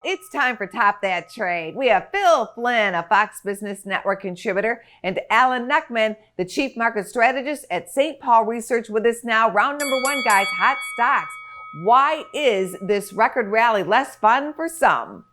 It's time for Top That Trade. We have Phil Flynn, a Fox Business Network contributor, and Alan Neckman, the chief market strategist at St. Paul Research, with us now. Round number one, guys, hot stocks. Why is this record rally less fun for some?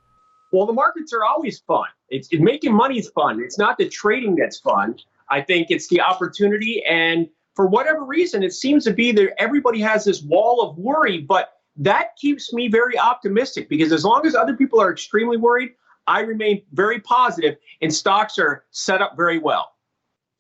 Well, the markets are always fun. It's making money is fun. It's not the trading that's fun. I think it's the opportunity. And for whatever reason, it seems to be that everybody has this wall of worry, but that keeps me very optimistic because as long as other people are extremely worried, I remain very positive and stocks are set up very well.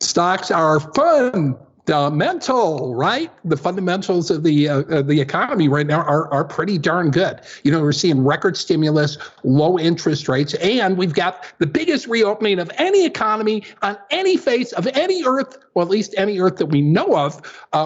Stocks are fundamental, right? The fundamentals of the economy right now are pretty darn good. You know, we're seeing record stimulus, low interest rates, and we've got the biggest reopening of any economy on any face of any earth, or at least any earth that we know of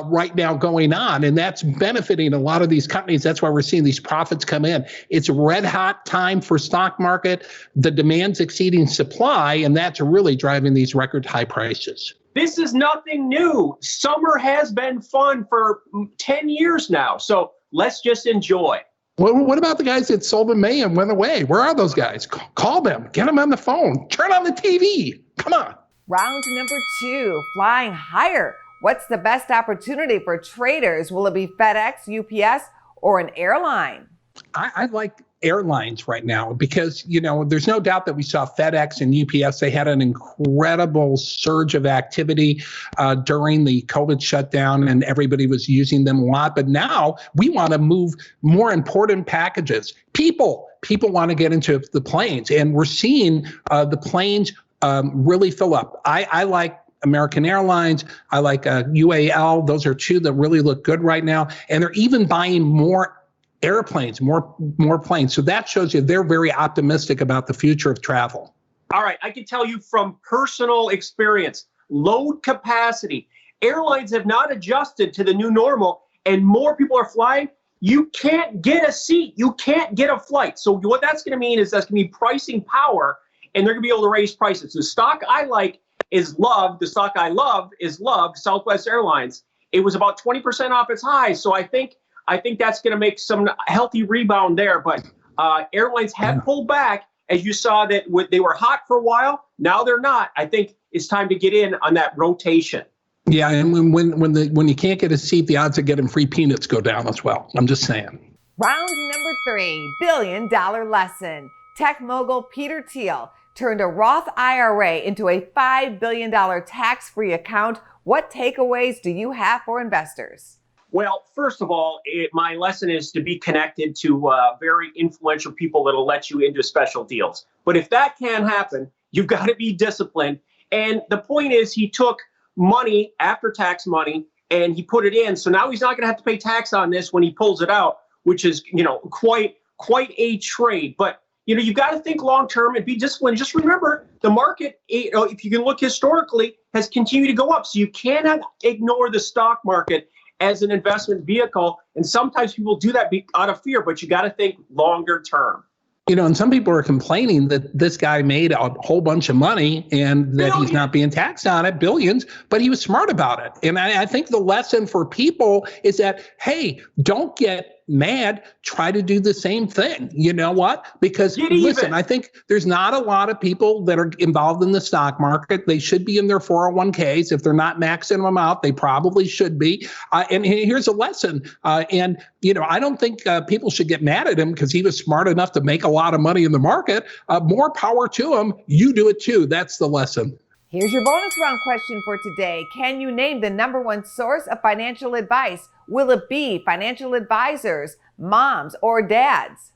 right now going on. And that's benefiting a lot of these companies. That's why we're seeing these profits come in. It's a red hot time for stock market. The demand's exceeding supply, and that's really driving these record high prices. This is nothing new. Summer has been fun for 10 years now. So let's just enjoy. Well, what about the guys that sold in May and went away? Where are those guys? Call them. Get them on the phone. Turn on the TV. Come on. Round number two, flying higher. What's the best opportunity for traders? Will it be FedEx, UPS, or an airline? I like airlines right now because, you know, there's no doubt that we saw FedEx and UPS. They had an incredible surge of activity during the COVID shutdown, and everybody was using them a lot. But now we want to move more important packages. People want to get into the planes, and we're seeing the planes really fill up. I like American Airlines. I like UAL. Those are two that really look good right now. And they're even buying more airplanes, more planes. So that shows you they're very optimistic about the future of travel. All right. I can tell you from personal experience, load capacity. Airlines have not adjusted to the new normal and more people are flying. You can't get a seat. You can't get a flight. So what that's going to mean is that's going to be pricing power and they're going to be able to raise prices. The stock I like is loved. The stock I love is loved, Southwest Airlines. It was about 20% off its high. So I think that's going to make some healthy rebound there. But airlines have pulled back, as you saw that they were hot for a while. Now they're not. I think it's time to get in on that rotation. Yeah, and when you can't get a seat, the odds of getting free peanuts go down as well. I'm just saying. Round number three, billion-dollar lesson. Tech mogul Peter Thiel turned a Roth IRA into a $5 billion tax-free account. What takeaways do you have for investors? Well, first of all, my lesson is to be connected to very influential people that will let you into special deals. But if that can't happen, you've got to be disciplined. And the point is he took money, after-tax money, and he put it in. So now he's not going to have to pay tax on this when he pulls it out, which is, you know, quite a trade. But, you know, you've got to think long-term and be disciplined. Just remember, the market, you know, if you can look historically, has continued to go up. So you cannot ignore the stock market as an investment vehicle. And sometimes people do that out of fear, but you got to think longer term. You know, and some people are complaining that this guy made a whole bunch of money and that he's not being taxed on it, billions, but he was smart about it. And I think the lesson for people is that, hey, don't get mad, try to do the same thing. You know what? Because listen, I think there's not a lot of people that are involved in the stock market. They should be in their 401ks. If they're not maxing them out, they probably should be. And here's a lesson. And, you know, I don't think people should get mad at him because he was smart enough to make a lot of money in the market. More power to him. You do it too. That's the lesson. Here's your bonus round question for today. Can you name the number one source of financial advice? Will it be financial advisors, moms, or dads?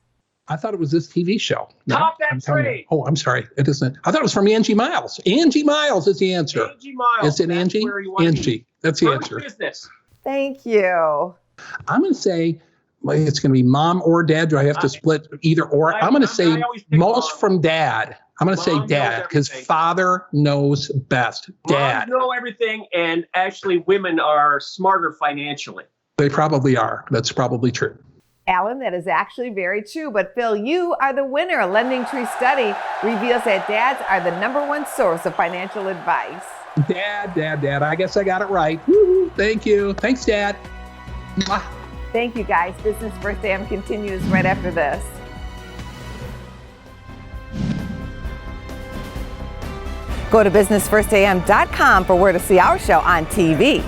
I thought it was this TV show. Top That Trade. Oh, I'm sorry. It isn't. I thought it was from Angie Miles. Angie Miles is the answer. Angie Miles. Is it Angie? Angie. That's the answer. Business. Thank you. I'm going to say it's going to be mom or dad. Do I have to split either or? I'm going to say most mom. From dad. I'm going to say dad because father knows best. Dad. Moms know everything, and actually women are smarter financially. They probably are. That's probably true. Alan, that is actually very true. But Phil, you are the winner. A Lending Tree study reveals that dads are the number one source of financial advice. Dad. I guess I got it right. Woo-hoo. Thank you. Thanks, Dad. Mwah. Thank you, guys. Business First AM continues right after this. Go to businessfirstam.com for where to see our show on TV.